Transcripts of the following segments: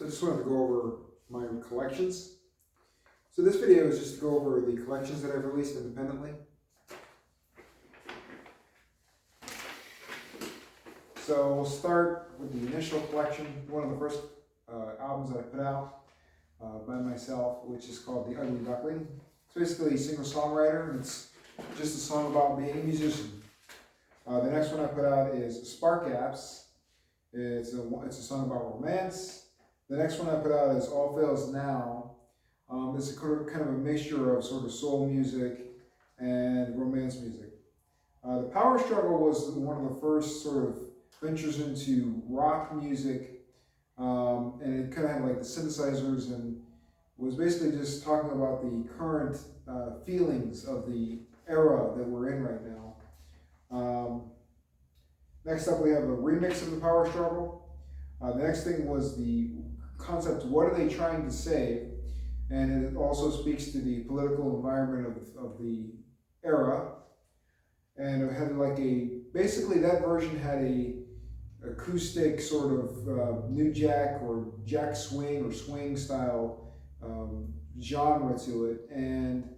So I just wanted to go over my collections. So this video is just to go over the collections that I've released independently. So we'll start with the initial collection, one of the first albums that I put out by myself, which is called The Ugly Duckling. It's basically a singer-songwriter, and it's just a song about being a musician. The next one I put out is Spark Apps. It's a song about romance. The next one I put out is All Fails Now. It's kind of a mixture of sort of soul music and romance music. The Power Struggle was one of the first sort of ventures into rock music, and it kind of had like the synthesizers and was basically just talking about the current feelings of the era that we're in right now. Next up, we have a remix of the Power Struggle. The next thing was the concept, what are they trying to say? And it also speaks to the political environment of the era. And it had like basically that version had a acoustic sort of new jack or jack swing or swing style genre to it. And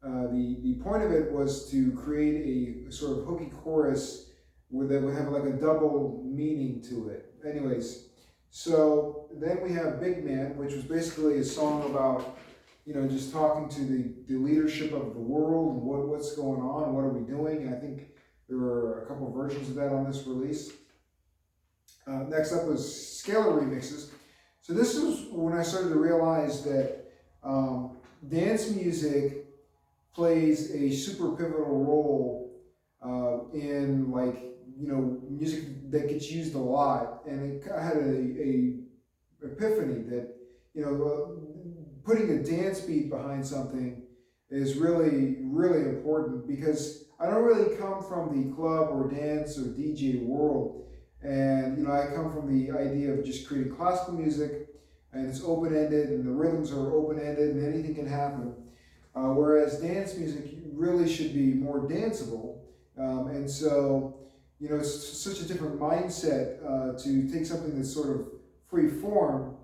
the point of it was to create a sort of hooky chorus that would have like a double meaning to it. Anyways, so then we have Big Man, which was basically a song about, just talking to the leadership of the world and what's going on, what are we doing. And I think there were a couple of versions of that on this release. Next up was Scalar remixes. So this is when I started to realize that dance music plays a super pivotal role in music that gets used a lot, and it had a epiphany that putting a dance beat behind something is really, really important, because I don't really come from the club or dance or DJ world, and I come from the idea of just creating classical music, and it's open-ended and the rhythms are open-ended and anything can happen, whereas dance music really should be more danceable, and so it's such a different mindset to take something that's sort of free form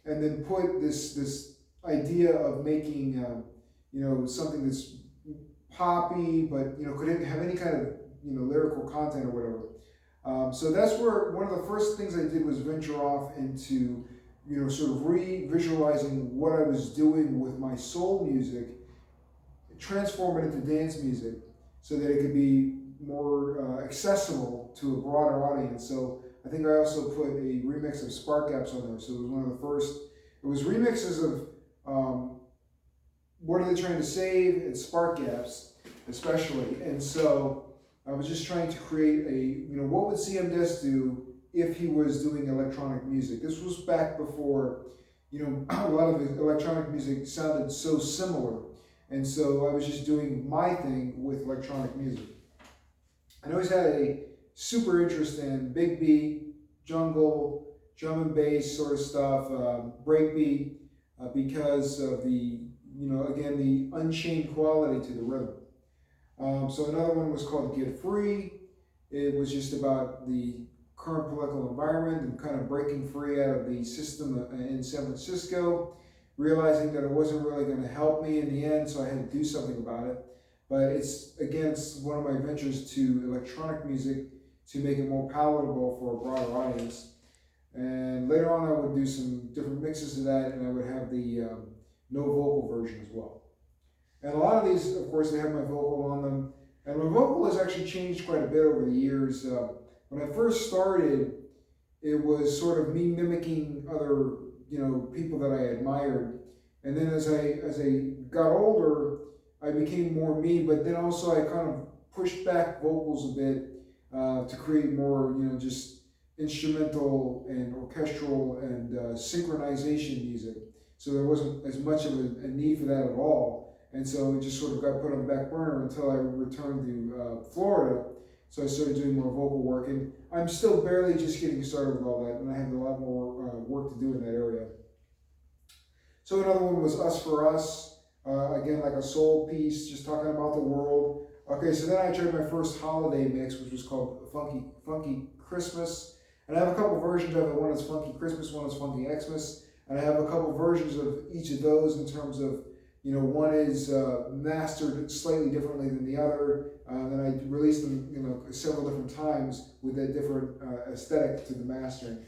and then put this idea of making something that's poppy but could have any kind of lyrical content or whatever. So that's where one of the first things I did was venture off into sort of re-visualizing what I was doing with my soul music, transform it into dance music so that it could be more accessible to a broader audience. So I think I also put a remix of Spark Apps on there. So it was one of the first, it was remixes of What Are They Trying to Save and Spark Apps especially. And so I was just trying to create what would cmdess do if he was doing electronic music. This was back before, a lot of the electronic music sounded so similar. And so I was just doing my thing with electronic music. I always had a super interest in big beat, jungle, drum and bass sort of stuff, breakbeat, because of the, again, the unchained quality to the rhythm. So another one was called Get Free. It was just about the current political environment and kind of breaking free out of the system in San Francisco, realizing that it wasn't really going to help me in the end, so I had to do something about it. But it's one of my ventures to electronic music to make it more palatable for a broader audience. And later on I would do some different mixes of that, and I would have the no vocal version as well. And a lot of these, of course, they have my vocal on them. And my vocal has actually changed quite a bit over the years. When I first started, it was sort of me mimicking other people that I admired. And then as I got older, I became more me, but then also I kind of pushed back vocals a bit to create more, just instrumental and orchestral and synchronization music. So there wasn't as much of a need for that at all. And so it just sort of got put on the back burner until I returned to Florida. So I started doing more vocal work, and I'm still barely just getting started with all that, and I have a lot more work to do in that area. So another one was Us for Us. Again, like a soul piece, just talking about the world. Okay, so then I tried my first holiday mix, which was called Funky Christmas. And I have a couple versions of it. One is Funky Christmas, one is Funky Xmas. And I have a couple versions of each of those in terms of, one is mastered slightly differently than the other. Then I released them, several different times with a different aesthetic to the mastering.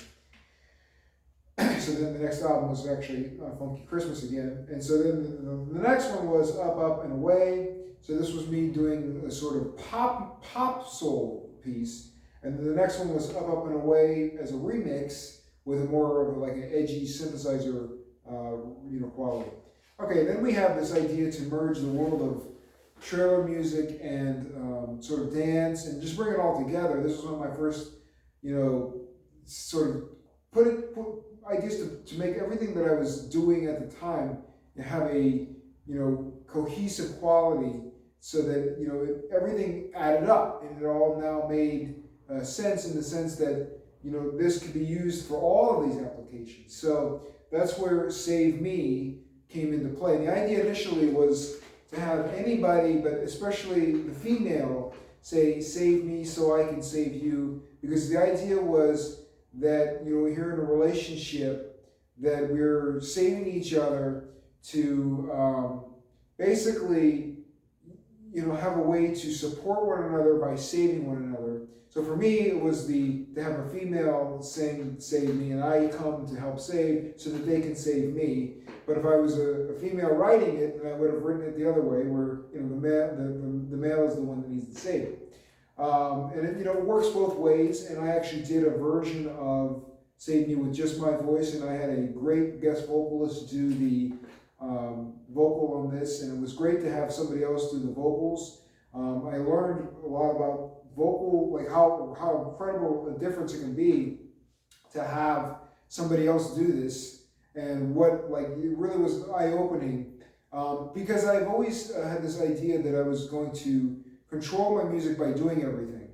So then the next album was actually Funky Christmas again. And so then the next one was Up, Up, and Away. So this was me doing a sort of pop soul piece. And then the next one was Up, Up, and Away as a remix with a more of like an edgy synthesizer, quality. Okay, then we have this idea to merge the world of trailer music and sort of dance and just bring it all together. This was one of my first, sort of put ideas to make everything that I was doing at the time have a, cohesive quality so that, everything added up and it all now made sense in the sense that, this could be used for all of these applications. So that's where Save Me came into play. And the idea initially was to have anybody, but especially the female, say, save me so I can save you. Because the idea was that, here in a relationship, that we're saving each other to basically, have a way to support one another by saving one another. So for me, it was to have a female sing Save Me, and I come to help save so that they can save me. But if I was a female writing it, then I would have written it the other way, where the male is the one that needs to save it. And it works both ways. And I actually did a version of Save Me with just my voice, and I had a great guest vocalist do the vocal on this, and it was great to have somebody else do the vocals. I learned a lot about vocal, like how incredible a difference it can be to have somebody else do this, and it really was eye-opening, because I've always had this idea that I was going to control my music by doing everything,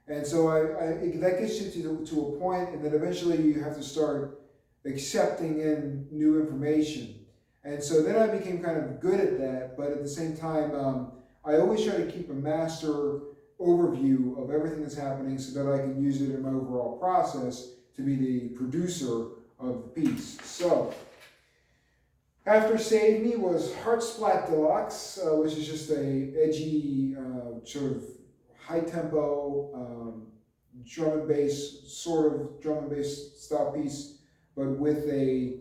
and so that gets you to a point, and then eventually you have to start accepting in new information. And so then I became kind of good at that, but at the same time, I always try to keep a master overview of everything that's happening so that I can use it in my overall process to be the producer of the piece. So, after Save Me was Heart Splat Deluxe, which is just a edgy, sort of high-tempo, drum and bass, sort of drum and bass style piece, but with a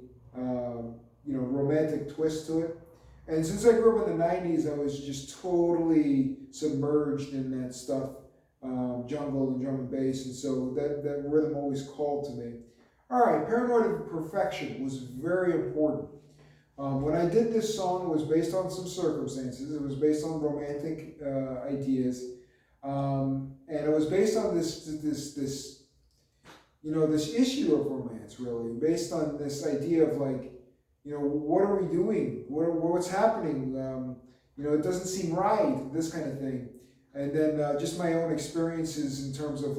romantic twist to it. And since I grew up in the 90s, I was just totally submerged in that stuff, jungle and drum and bass, and so that rhythm always called to me. All right, Paranoid Perfection was very important. When I did this song, it was based on some circumstances. It was based on romantic ideas, and it was based on this issue of romance, really, based on this idea of what are we doing? What's happening? It doesn't seem right, this kind of thing. And then just my own experiences in terms of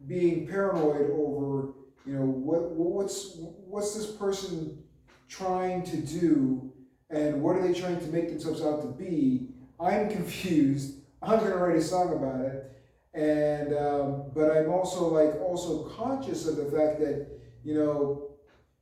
being paranoid over, what's this person trying to do, and what are they trying to make themselves out to be? I'm confused. I'm going to write a song about it, and but I'm also conscious of the fact that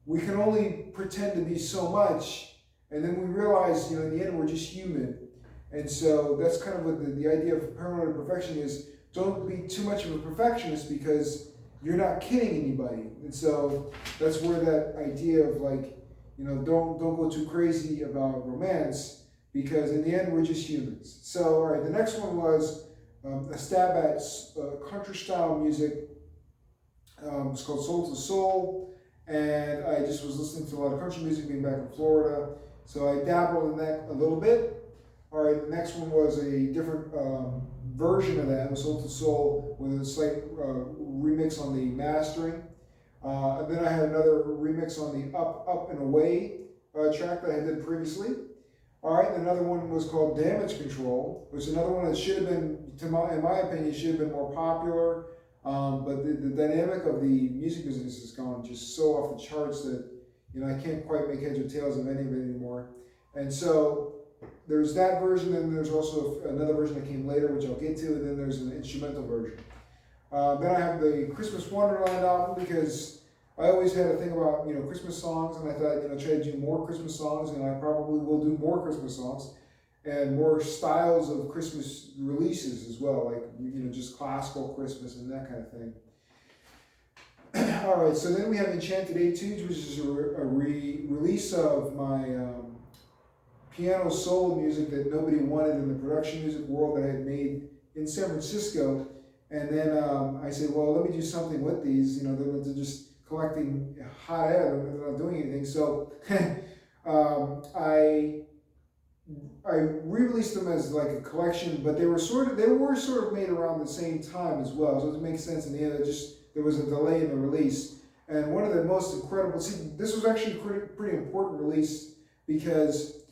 we can only pretend to be so much, and then we realize, in the end, we're just human. And so that's kind of what the idea of paranoid perfection is. Don't be too much of a perfectionist because you're not kidding anybody. And so that's where that idea of don't go too crazy about romance, because in the end, we're just humans. So, all right, the next one was a stab at country style music. It's called Soul to Soul. And I just was listening to a lot of country music being back in Florida. So I dabbled in that a little bit. All right, the next one was a different version of that. It was Soul to Soul with a slight remix on the mastering. And then I had another remix on the Up, Up, and Away track that I did previously. All right, another one was called Damage Control, which is another one that should have been, in my opinion, should have been more popular. But the dynamic of the music business has gone just so off the charts that I can't quite make heads or tails of any of it anymore. And so there's that version, and there's also another version that came later, which I'll get to, and then there's an instrumental version. Then I have the Christmas Wonderland album because I always had a thing about Christmas songs, and I thought try to do more Christmas songs, and I probably will do more Christmas songs and more styles of Christmas releases as well, like just classical Christmas and that kind of thing. All right, so then we have Enchanted Etudes, which is a release of my piano solo music that nobody wanted in the production music world that I had made in San Francisco. And then I said, well, let me do something with these. They're just collecting hot air, they're not doing anything. So I re-released them as like a collection, but they were sort of made around the same time as well. So it makes sense in the end. There was a delay in the release. And one of the most incredible, this was actually a pretty important release because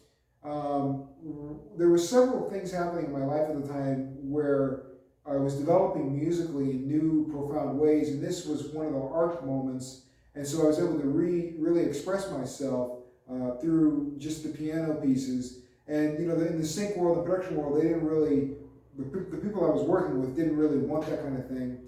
there were several things happening in my life at the time where I was developing musically in new, profound ways, and this was one of the arc moments. And so I was able to really express myself through just the piano pieces. And in the sync world, the production world, they didn't really, the people I was working with didn't really want that kind of thing.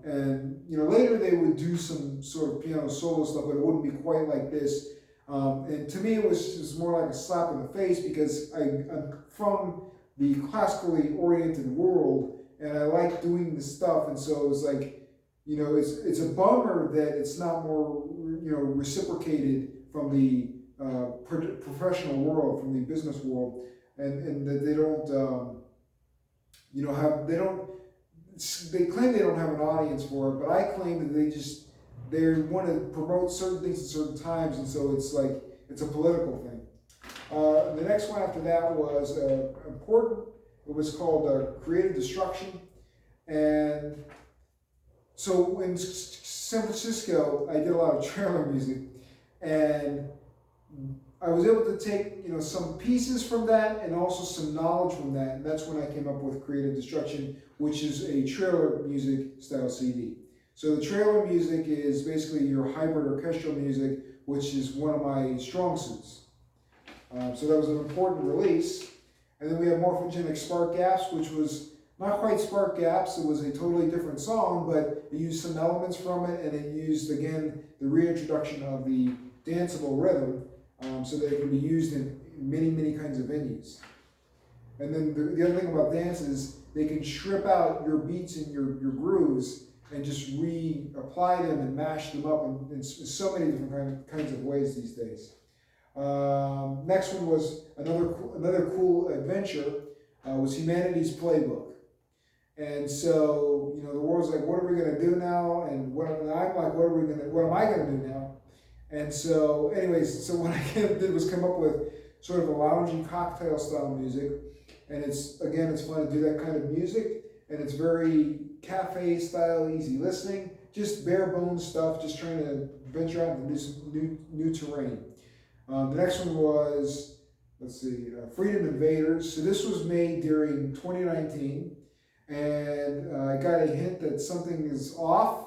And later they would do some sort of piano solo stuff, but it wouldn't be quite like this. And to me, it was just more like a slap in the face because I'm from the classically oriented world, and I like doing this stuff, and so it was like, it's a bummer that it's not more, reciprocated from the professional world, from the business world, and that they don't, they claim they don't have an audience for it, but I claim that they want to promote certain things at certain times, and so it's like, it's a political thing. The next one after that was important. It was called Creative Destruction. And so in San Francisco, I did a lot of trailer music, and I was able to take some pieces from that and also some knowledge from that, and that's when I came up with Creative Destruction, which is a trailer music style CD. So the trailer music is basically your hybrid orchestral music, which is one of my strong suits. So that was an important release. And then we have Morphogenic Spark Gaps, which was not quite Spark Gaps. It was a totally different song, but it used some elements from it, and it used, again, the reintroduction of the danceable rhythm so that it can be used in many, many kinds of venues. And then the other thing about dance is they can strip out your beats and your grooves and just reapply them and mash them up in so many different kinds of ways these days. Next one was another cool adventure was Humanity's Playbook. And so, the world's like, what are we gonna do now? And I'm like, what am I gonna do now? And so, anyways, so what I did was come up with sort of a loungy cocktail style music. And it's fun to do that kind of music. And it's very cafe style, easy listening, just bare bones stuff, just trying to venture out into this new terrain. The next one was, Freedom Invaders. So this was made during 2019, and I got a hint that something is off,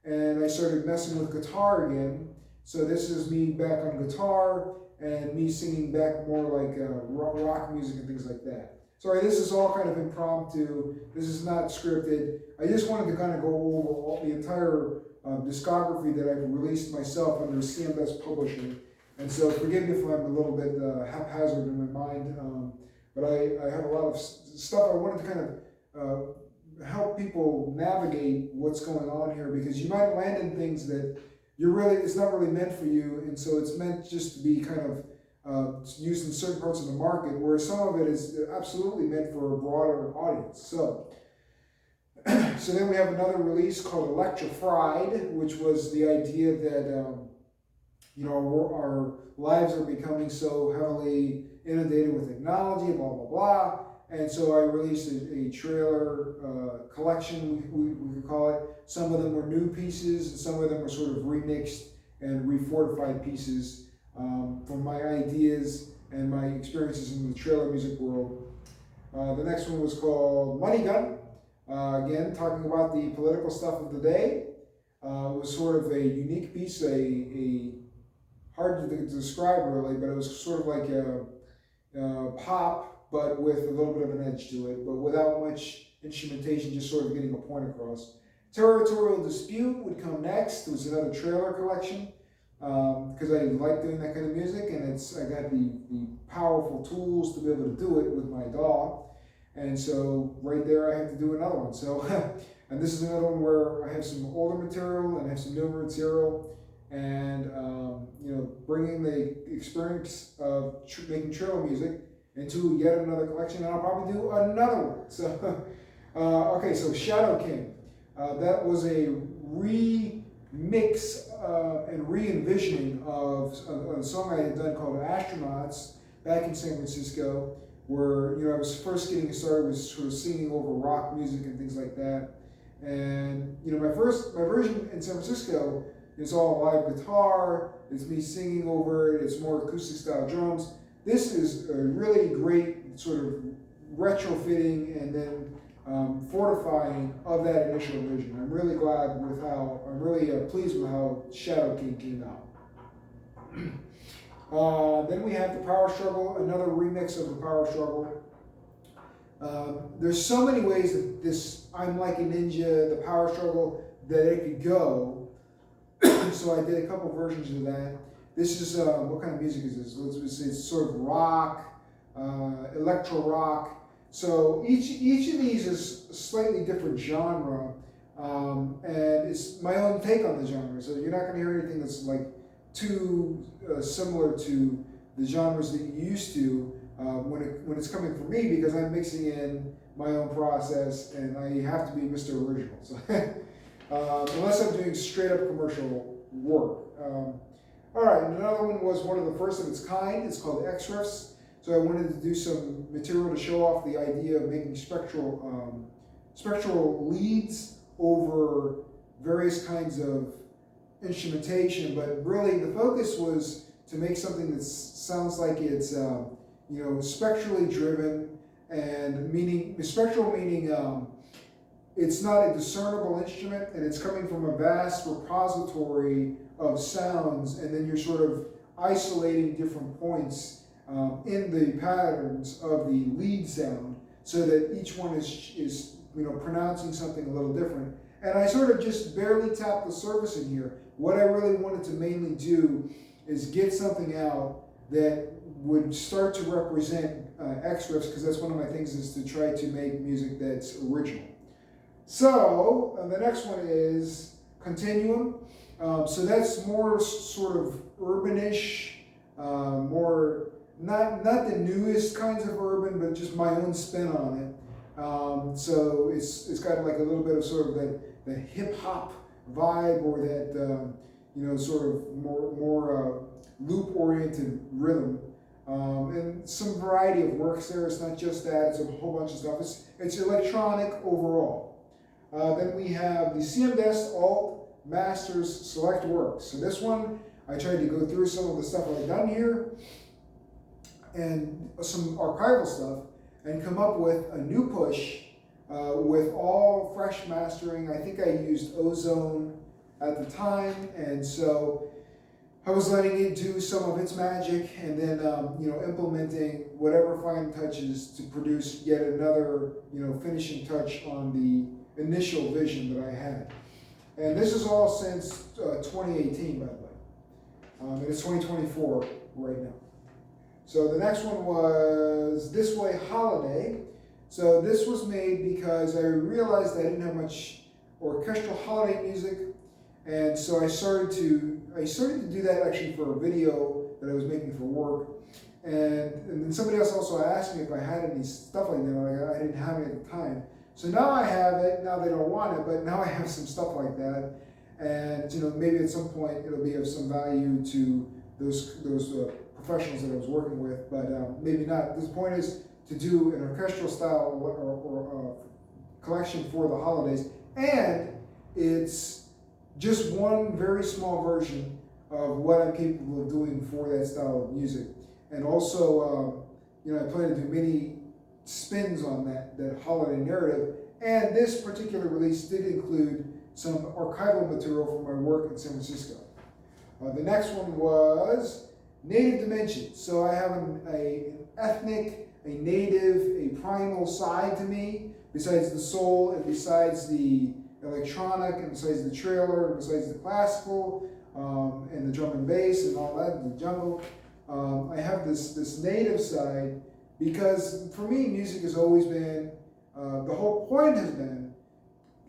and I started messing with guitar again. So this is me back on guitar, and me singing back more like rock music and things like that. Sorry, this is all kind of impromptu. This is not scripted. I just wanted to kind of go over the entire discography that I've released myself under cmdess Publishing. And so forgive me if I'm a little bit haphazard in my mind, but I have a lot of stuff I wanted to kind of help people navigate what's going on here, because you might land in things that it's not really meant for you, and so it's meant just to be kind of used in certain parts of the market, whereas some of it is absolutely meant for a broader audience. So then we have another release called Electrified, which was the idea that our lives are becoming so heavily inundated with technology, blah, blah, blah. And so I released a trailer collection, we could call it. Some of them were new pieces, and some of them were sort of remixed and refortified pieces from my ideas and my experiences in the trailer music world. The next one was called Money Gun. Again, talking about the political stuff of the day. It was sort of a unique piece, a hard to describe really, but it was sort of like a pop, but with a little bit of an edge to it, but without much instrumentation, just sort of getting a point across. Territorial Dispute would come next. It was another trailer collection because I like doing that kind of music, and I got the powerful tools to be able to do it with my DAW, and so right there I have to do another one. So, and this is another one where I have some older material and I have some newer material, and bringing the experience of making trailer music into yet another collection, and I'll probably do another one. So, okay, so Shadow King. That was a remix and re-envisioning of a song I had done called Astronauts back in San Francisco, where I was first getting started with sort of singing over rock music and things like that. And my version in San Francisco is all live guitar. It's me singing over it. It's more acoustic style drums. This is a really great sort of retrofitting and then fortifying of that initial vision. I'm really pleased with how Shadow King came out. Then we have the Power Struggle, another remix of the Power Struggle. There's so many ways that this I'm Like a Ninja, the Power Struggle, that it could go. So I did a couple versions of that. This is, what kind of music is this? It's sort of rock, electro rock. So each of these is a slightly different genre, and it's my own take on the genre. So you're not going to hear anything that's like too similar to the genres that you used to when it's coming from me, because I'm mixing in my own process and I have to be Mr. Original. So unless I'm doing straight up commercial work. All right, and another one was one of the first of its kind. It's called X-Riffs. So I wanted to do some material to show off the idea of making spectral leads over various kinds of instrumentation, but really the focus was to make something that sounds like it's spectrally driven, and spectral meaning it's not a discernible instrument, and it's coming from a vast repository of sounds, and then you're sort of isolating different points in the patterns of the lead sound, so that each one is pronouncing something a little different. And I sort of just barely tapped the surface in here. What I really wanted to mainly do is get something out that would start to represent X-Riffs, because that's one of my things, is to try to make music that's original. So the next one is Continuum. So that's more sort of urbanish, more not the newest kinds of urban, but just my own spin on it. So it's got like a little bit of sort of the hip hop vibe, or that sort of more loop oriented rhythm, and some variety of works there. It's not just that; it's a whole bunch of stuff. It's electronic overall. Then we have the cmdess Alt Masters Select Works. So this one, I tried to go through some of the stuff I've done here and some archival stuff, and come up with a new push with all fresh mastering. I think I used Ozone at the time, and so I was letting it do some of its magic, and then implementing whatever fine touches to produce yet another finishing touch on the initial vision that I had. And this is all since 2018, by the way. And it's 2024 right now. So the next one was This Way Holiday. So this was made because I realized I didn't have much orchestral holiday music, and so I started to do that actually for a video that I was making for work. And then somebody else also asked me if I had any stuff like that. I didn't have it at the time. So now I have it. Now they don't want it, but now I have some stuff like that. And maybe at some point it'll be of some value to those professionals that I was working with, but maybe not. The point is to do an orchestral style or collection for the holidays, and it's just one very small version of what I'm capable of doing for that style of music. And also, I plan to do many spins on that holiday narrative, and this particular release did include some archival material from my work in San Francisco. The next one was Native Dimensions. So I have an ethnic, a native, a primal side to me besides the soul and besides the electronic and besides the trailer and besides the classical and the drum and bass and all that, and the jungle, I have this native side, because for me music has always been, the whole point has been,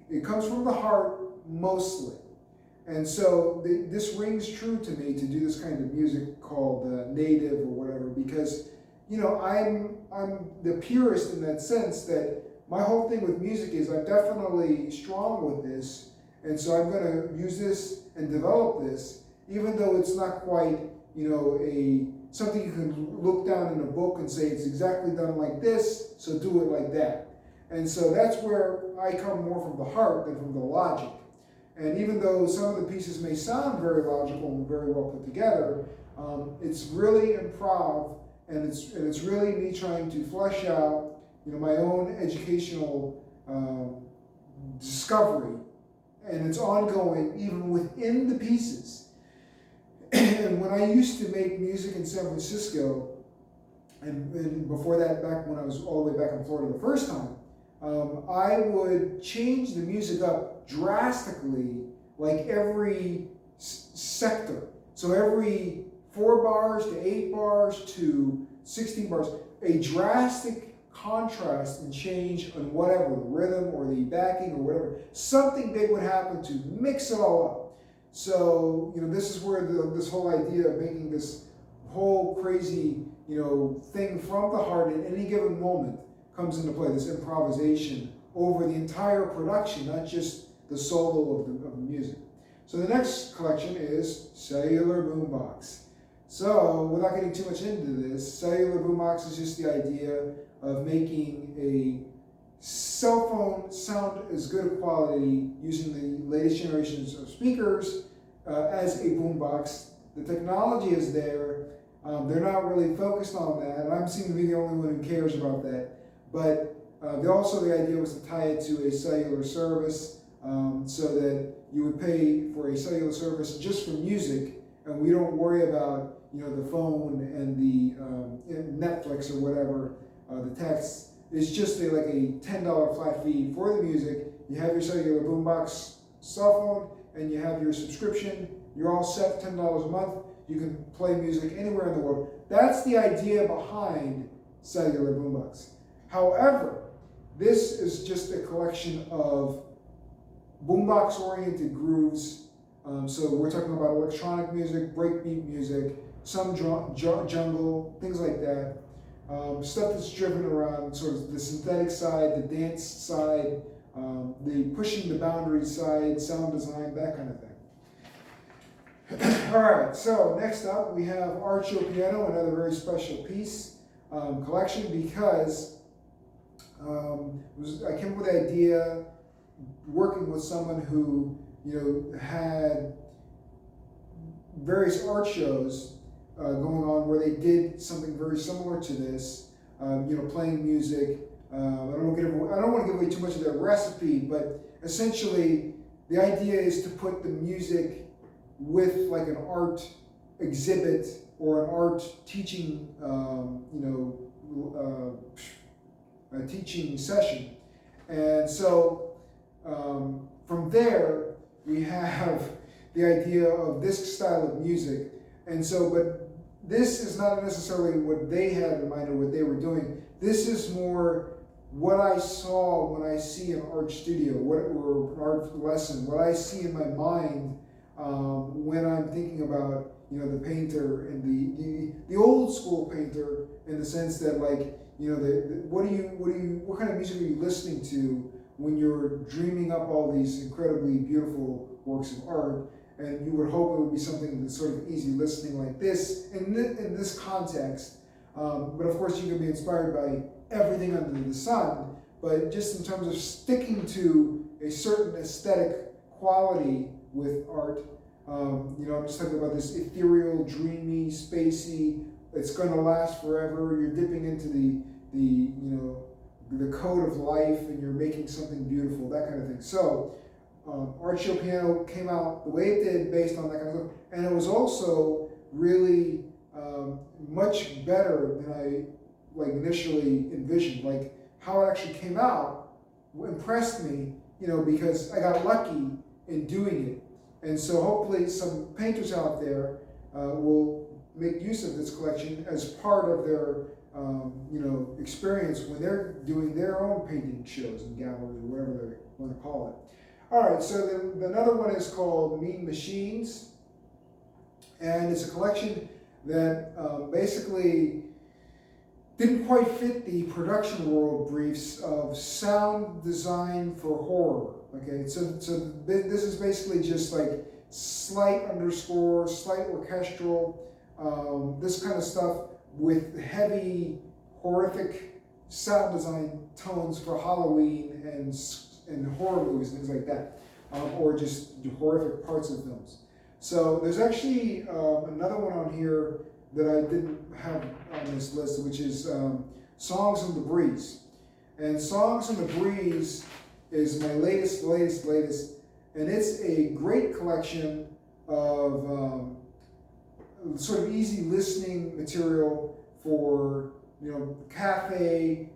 it comes from the heart mostly. And so this rings true to me to do this kind of music called native or whatever, because I'm the purist in that sense, that my whole thing with music is I'm definitely strong with this, and so I'm going to use this and develop this, even though it's not quite something you can look down in a book and say it's exactly done like this, so do it like that. And so that's where I come more from the heart than from the logic. And even though some of the pieces may sound very logical and very well put together, it's really improv, and it's really me trying to flesh out my own educational discovery, and it's ongoing even within the pieces. And when I used to make music in San Francisco, and before that, back when I was all the way back in Florida the first time, I would change the music up drastically, like every sector. So every 4 bars to 8 bars to 16 bars, a drastic contrast and change on whatever, the rhythm or the backing or whatever. Something big would happen to mix it all up. So, this is where this whole idea of making this whole crazy, thing from the heart at any given moment comes into play, this improvisation over the entire production, not just the solo of the music. So the next collection is Cellular Boombox. So, without getting too much into this, Cellular Boombox is just the idea of making a cell phone sound as good a quality using the latest generations of speakers as a boombox. The technology is there. They're not really focused on that, and I seem to be the only one who cares about that. But the idea was to tie it to a cellular service, so that you would pay for a cellular service just for music, and we don't worry about the phone and the Netflix or whatever, the text. It's just like a $10 flat fee for the music. You have your cellular boombox cell phone, and you have your subscription. You're all set, $10 a month. You can play music anywhere in the world. That's the idea behind Cellular Boombox. However, this is just a collection of boombox-oriented grooves. So we're talking about electronic music, breakbeat music, some jungle, things like that. Stuff that's driven around sort of the synthetic side, the dance side, the pushing the boundaries side, sound design, that kind of thing. All right, so next up we have Archo Piano, another very special piece collection, because I came up with the idea working with someone who had various art shows going on where they did something very similar to this, playing music. I don't want to give away too much of their recipe, but essentially the idea is to put the music with like an art exhibit or an art teaching, a teaching session. And so from there, we have the idea of this style of music. And so, but this is not necessarily what they had in mind or what they were doing. This is more what I saw when I see an art studio, or an art lesson, what I see in my mind when I'm thinking about the painter and the old school painter, in the sense that what kind of music are you listening to when you're dreaming up all these incredibly beautiful works of art, and you would hope it would be something that's sort of easy listening like this in this context. But of course you can be inspired by everything under the sun, but just in terms of sticking to a certain aesthetic quality with art, I'm just talking about this ethereal, dreamy, spacey, it's going to last forever. You're dipping into the code of life, and you're making something beautiful, that kind of thing. So Archo Piano came out the way it did based on that kind of stuff, and it was also really much better than I initially envisioned. Like how it actually came out impressed me, because I got lucky in doing it. And so hopefully some painters out there will make use of this collection as part of their experience when they're doing their own painting shows and galleries or whatever they want to call it. All right, so another one is called Mean Machines, and it's a collection that basically didn't quite fit the production world briefs of sound design for horror. Okay, so this is basically just like slight underscore, slight orchestral, this kind of stuff with heavy, horrific sound design tones for Halloween and horror movies, things like that, or just horrific parts of films. So there's actually another one on here that I didn't have on this list, which is Songs in the Breeze. And Songs in the Breeze is my latest, and it's a great collection of sort of easy listening material for cafe,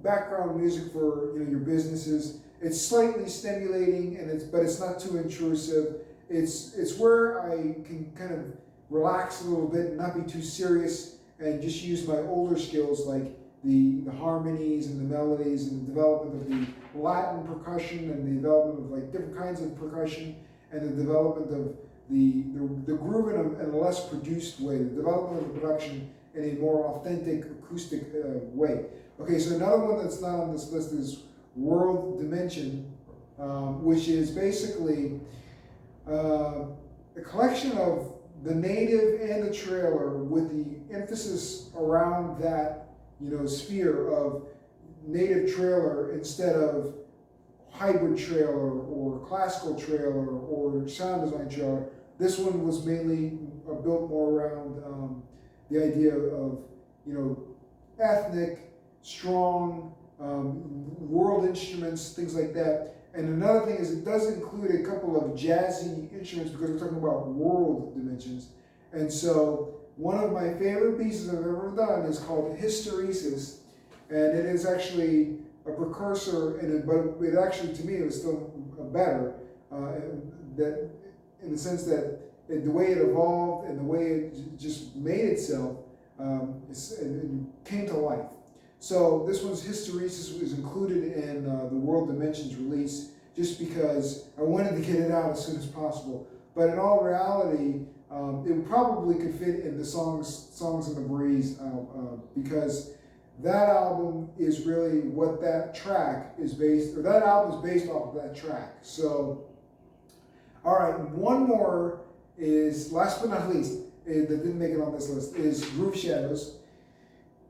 background music for your businesses. It's slightly stimulating, but it's not too intrusive. It's where I can kind of relax a little bit and not be too serious and just use my older skills like the harmonies and the melodies and the development of the Latin percussion and the development of like different kinds of percussion and the development of the groove in a less produced way, the development of the production in a more authentic acoustic way. Okay, so another one that's not on this list is World Dimension, which is basically a collection of the native and the trailer with the emphasis around that sphere of native trailer instead of hybrid trailer or classical trailer or sound design trailer. This one was mainly built more around the idea of ethnic, strong, world instruments, things like that. And another thing is it does include a couple of jazzy instruments because we're talking about world dimensions. And so one of my favorite pieces I've ever done is called Hysteresis, and it is actually a precursor, but it actually, to me, it was still better, that in the sense that the way it evolved and the way it just made itself, it came to life. So this one's Hysteresis was included in the World Dimensions release just because I wanted to get it out as soon as possible. But in all reality, it probably could fit in the Songs in the Breeze because that album is really what that track is based, or that album is based off of that track. So, all right, one more is, last but not least, that didn't make it on this list, is Groove Shadows.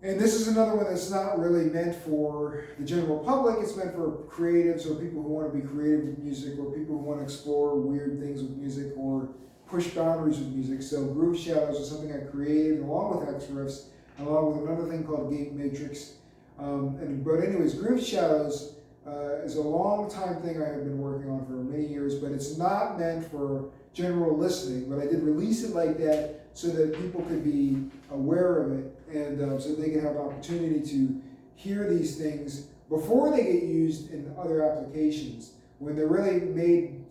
And this is another one that's not really meant for the general public. It's meant for creatives or people who want to be creative with music or people who want to explore weird things with music or push boundaries with music. So Groove Shadows is something I created along with X Riffs, along with another thing called Gate Matrix. But anyways, Groove Shadows is a long time thing I have been working on for many years, but it's not meant for general listening. But I did release it like that so that people could be aware of it and so they can have an opportunity to hear these things before they get used in other applications, when they're really made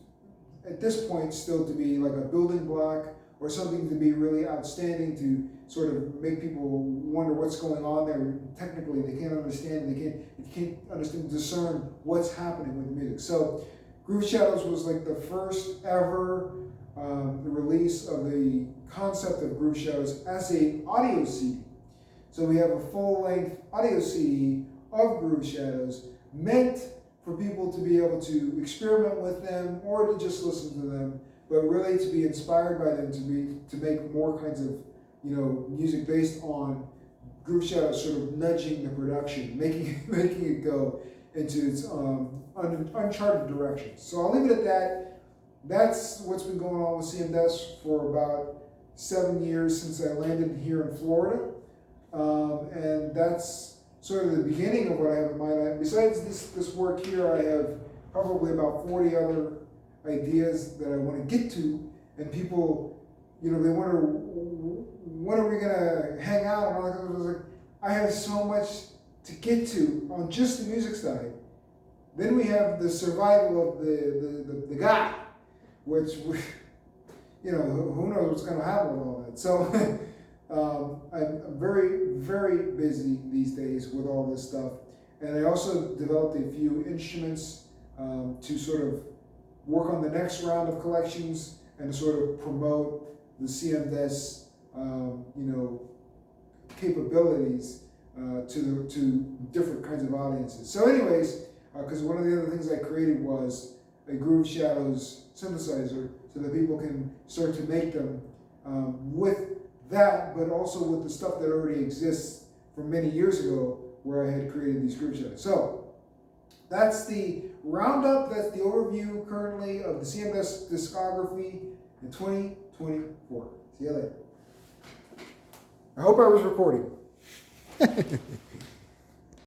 at this point still to be like a building block or something to be really outstanding to sort of make people wonder what's going on there. Technically, they can't understand, they can't understand, discern what's happening with music. So Groove Shadows was like the first ever release of the concept of Groove Shadows as an audio CD. So we have a full-length audio CD of Groove Shadows meant for people to be able to experiment with them or to just listen to them, but really to be inspired by them to make more kinds of music based on Groove Shadows, sort of nudging the production, making it go into its uncharted directions. So I'll leave it at that. That's what's been going on with cmdess for about 7 years since I landed here in Florida. And that's sort of the beginning of what I have in mind. Besides this work here, I have probably about 40 other ideas that I want to get to, and people, they wonder, when are we going to hang out? And I have so much to get to on just the music side. Then we have the survival of the guy, which, you know, who knows what's going to happen with all that. So I'm very, very busy these days with all this stuff. And I also developed a few instruments to sort of work on the next round of collections and to sort of promote the cmdess, you know, capabilities to different kinds of audiences. So anyways, because one of the other things I created was a Groove Shadows synthesizer so that people can start to make them with that, but also with the stuff that already exists from many years ago where I had created these Groove Shadows. So that's the roundup, that's the overview currently of the cmdess discography in 2024. See you later. I hope I was recording.